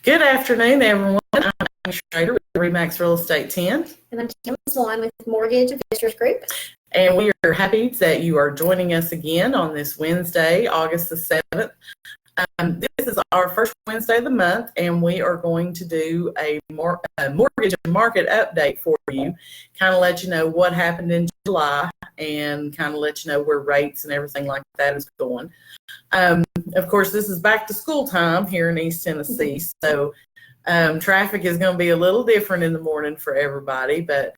Good afternoon, everyone. I'm Shrader with Remax Real Estate 10. And I'm Kim Swan with Mortgage Investors Group. And we are happy that you are joining us again on this Wednesday, August the 7th. This is our first Wednesday of the month, and we are going to do a mortgage and market update for you, kind of let you know what happened in July and kind of let you know where rates and everything like that is going. Of course, this is back to school time here in East Tennessee, so traffic is going to be a little different in the morning for everybody, but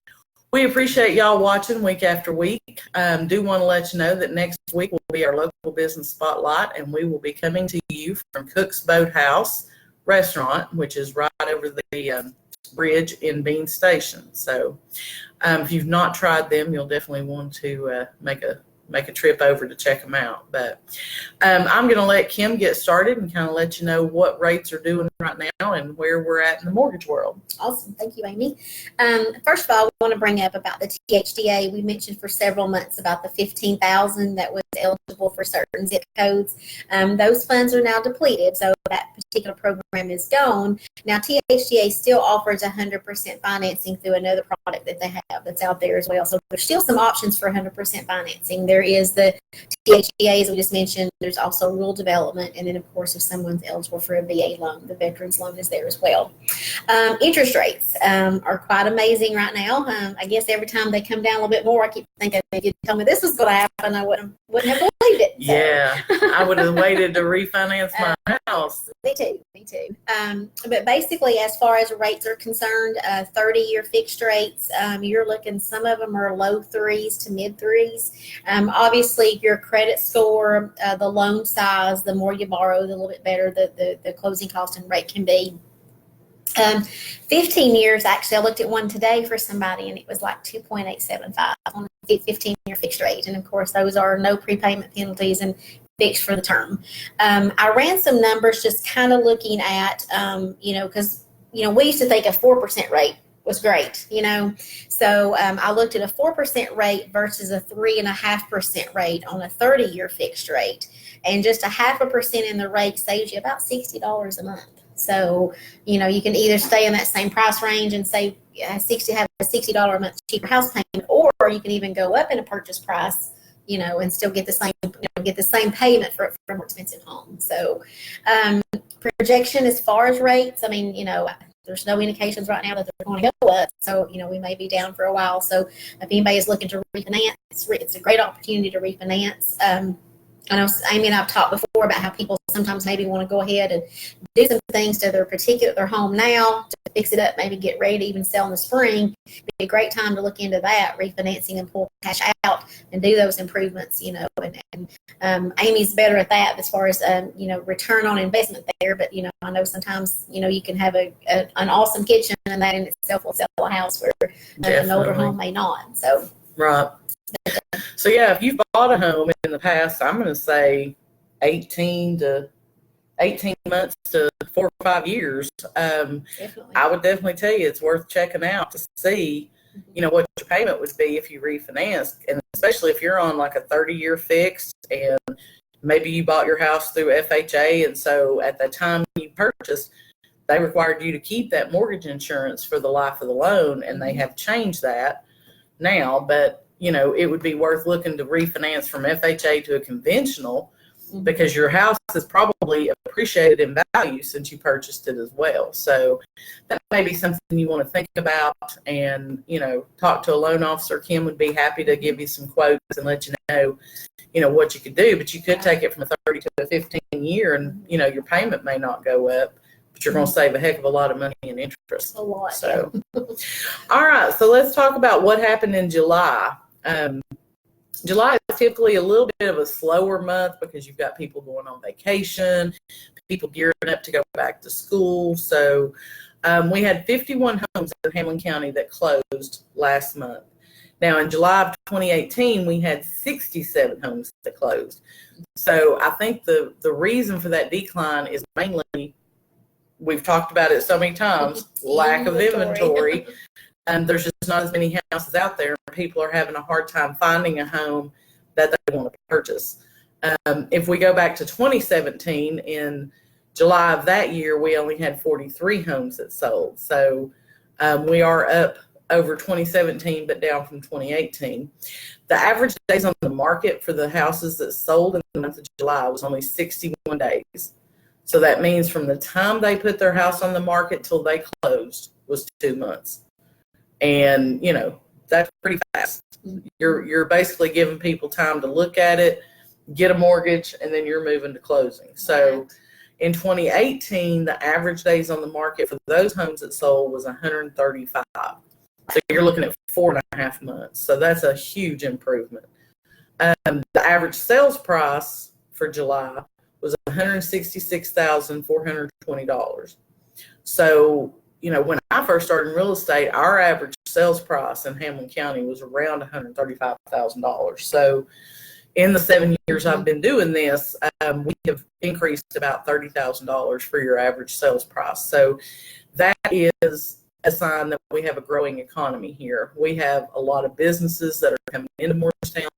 we appreciate y'all watching week after week. Do want to let you know that next week will be our local business spotlight, and we will be coming to you from Cook's Boathouse Restaurant, which is right over the bridge in Bean Station. So if you've not tried them, you'll definitely want to make a trip over to check them out. But I'm going to let Kim get started and kind of let you know what rates are doing right now and where we're at in the mortgage world. Awesome. Thank you, Amy. First of all, we want to bring up about the THDA. We mentioned for several months about the $15,000 that was eligible for certain zip codes. Those funds are now depleted, so that particular program is gone. Now, THDA still offers 100% financing through another product that they have that's out there as well. So there's still some options for 100% financing. There is the THDA, as we just mentioned. There's also rural development, and then of course, if someone's eligible for a VA loan, the veterans loan is there as well. Interest rates are quite amazing right now. I guess every time they come down a little bit more, I keep thinking if you told me this was going to happen, I wouldn't have believed it. So. Yeah, I would have waited to refinance my house. Me too. But basically, as far as rates are concerned, 30-year fixed rates, you're looking, some of them are low threes to mid threes. Obviously, your credit score, the loan size, the more you borrow, the little bit better the closing cost and rate can be. 15 years, actually, I looked at one today for somebody, and it was like 2.875 on a 15-year fixed rate. And of course, those are no prepayment penalties and fixed for the term. I ran some numbers just kind of looking at, because, we used to think a 4% rate was great, So I looked at a 4% rate versus a 3.5% rate on a 30-year fixed rate. And just 0.5% in the rate saves you about $60 a month. So, you can either stay in that same price range and save have a $60 a month cheaper house payment, or you can even go up in a purchase price, and still get the same payment for a more expensive home. So, projection as far as rates, there's no indications right now that they're going to go up. So, we may be down for a while. So, if anybody is looking to refinance, it's a great opportunity to refinance. I know Amy and I've talked before about how people sometimes maybe want to go ahead and do some things to their home now to fix it up, maybe get ready to even sell in the spring. It'd be a great time to look into that, refinancing and pull cash out and do those improvements, and Amy's better at that as far as, return on investment there. But, I know sometimes, you can have an awesome kitchen, and that in itself will sell a house where an older home may not. So, right. So, yeah, if you've bought a home in the past, I'm going to say 18 months to 4 or 5 years, I would definitely tell you it's worth checking out to see, what your payment would be if you refinanced, and especially if you're on like a 30-year fixed, and maybe you bought your house through FHA, and so at the time you purchased, they required you to keep that mortgage insurance for the life of the loan, and they have changed that now, but it would be worth looking to refinance from FHA to a conventional, because your house is probably appreciated in value since you purchased it as well. So that may be something you want to think about and, talk to a loan officer. Kim would be happy to give you some quotes and let you know, what you could do. But you could take it from a 30 to a 15 year, and, your payment may not go up, but you're going to save a heck of a lot of money in interest. A lot. So, all right. So let's talk about what happened in July. July is typically a little bit of a slower month because you've got people going on vacation, people gearing up to go back to school. So we had 51 homes in Hamlin County that closed last month. Now, in July of 2018, we had 67 homes that closed. So I think the reason for that decline is mainly, we've talked about it so many times, lack of inventory. There's just not as many houses out there. People are having a hard time finding a home that they want to purchase. If we go back to 2017, in July of that year, we only had 43 homes that sold. So we are up over 2017, but down from 2018. The average days on the market for the houses that sold in the month of July was only 61 days. So that means from the time they put their house on the market till they closed was 2 months. And, you know, that's pretty fast. You're basically giving people time to look at it, get a mortgage, and then you're moving to closing. So in 2018, the average days on the market for those homes that sold was 135. So you're looking at 4.5 months. So that's a huge improvement. The average sales price for July was $166,420. So, you know, when I first started in real estate, our average sales price in Hamlin County was around $135,000. So in the 7 years I've been doing this, we have increased about $30,000 for your average sales price. So that is a sign that we have a growing economy here. We have a lot of businesses that are coming into Morristown.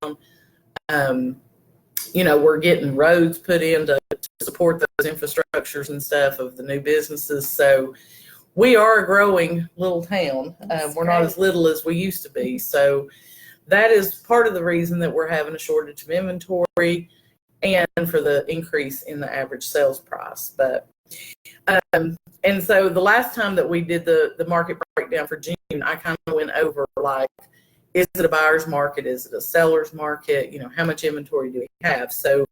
You know, we're getting roads put in to support those infrastructures and stuff of the new businesses. So we are a growing little town. We're not as little as we used to be. So that is part of the reason that we're having a shortage of inventory and for the increase in the average sales price. But and so the last time that we did the market breakdown for June, I kind of went over, like, is it a buyer's market? Is it a seller's market? You know, how much inventory do we have? So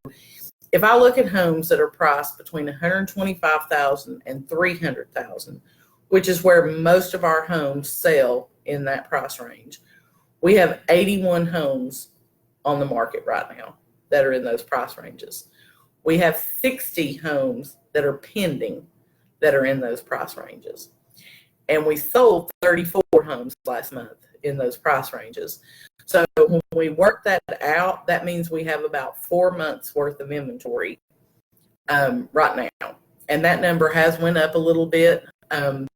if I look at homes that are priced between $125,000 and $300,000, which is where most of our homes sell in that price range, we have 81 homes on the market right now that are in those price ranges. We have 60 homes that are pending that are in those price ranges. And we sold 34 homes last month in those price ranges. So when we work that out, that means we have about 4 months worth of inventory right now. And that number has went up a little bit. I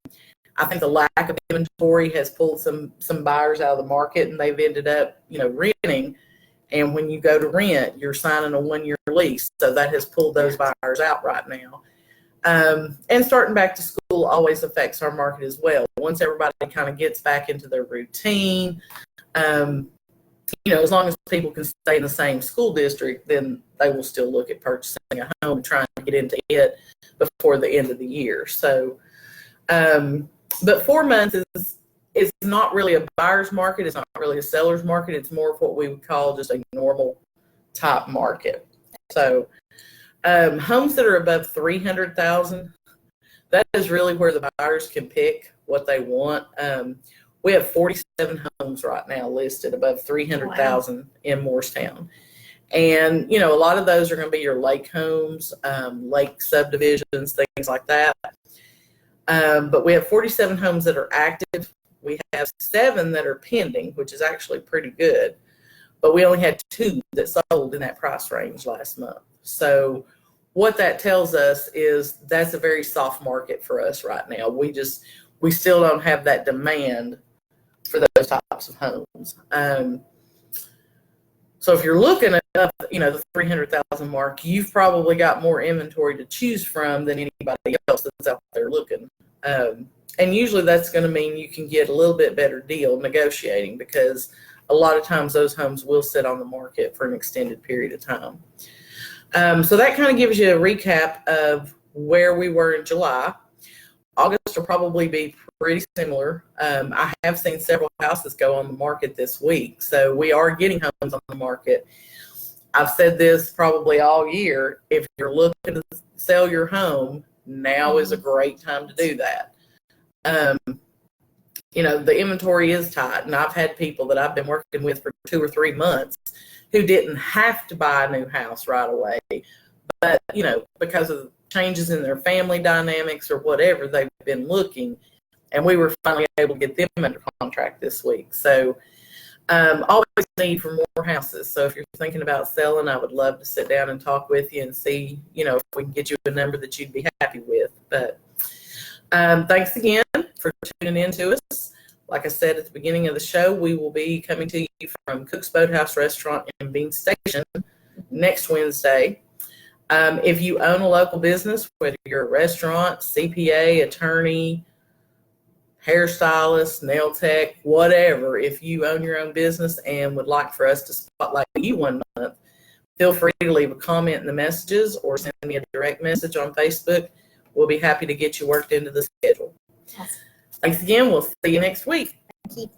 think the lack of inventory has pulled some buyers out of the market, and they've ended up, you know, renting. And when you go to rent, you're signing a 1-year lease. So that has pulled those buyers out right now. And starting back to school always affects our market as well. Once everybody kind of gets back into their routine, you know, as long as people can stay in the same school district, then they will still look at purchasing a home, trying to get into it before the end of the year. So, but 4 months is not really a buyer's market. It's not really a seller's market. It's more of what we would call just a normal type market. So homes that are above 300,000, that is really where the buyers can pick what they want. We have 47 homes right now listed above 300,000 in Morristown. And, you know, a lot of those are going to be your lake homes, lake subdivisions, things like that. But we have 47 homes that are active. We have 7 that are pending, which is actually pretty good. But we only had 2 that sold in that price range last month. So what that tells us is that's a very soft market for us right now. We still don't have that demand for those types of homes. So if you're looking at, you know, the 300,000 mark, you've probably got more inventory to choose from than anybody else that's out there looking. And usually that's going to mean you can get a little bit better deal negotiating, because a lot of times those homes will sit on the market for an extended period of time. So that kind of gives you a recap of where we were in July. August will probably be pretty similar. I have seen several houses go on the market this week, so we are getting homes on the market. I've said this probably all year. If you're looking to sell your home, now is a great time to do that. You know, the inventory is tight, and I've had people that I've been working with for 2 or 3 months who didn't have to buy a new house right away, but, you know, because of changes in their family dynamics or whatever, they've been looking, and we were finally able to get them under contract this week. So always need for more houses. So if you're thinking about selling, I would love to sit down and talk with you and see, you know, if we can get you a number that you'd be happy with. But thanks again for tuning in to us. Like I said at the beginning of the show, we will be coming to you from Cook's Boathouse Restaurant in Bean Station next Wednesday. If you own a local business, whether you're a restaurant, CPA, attorney, hairstylist, nail tech, whatever, if you own your own business and would like for us to spotlight you one month, feel free to leave a comment in the messages or send me a direct message on Facebook. We'll be happy to get you worked into the schedule. Awesome. Thanks again. We'll see you next week. Thank you.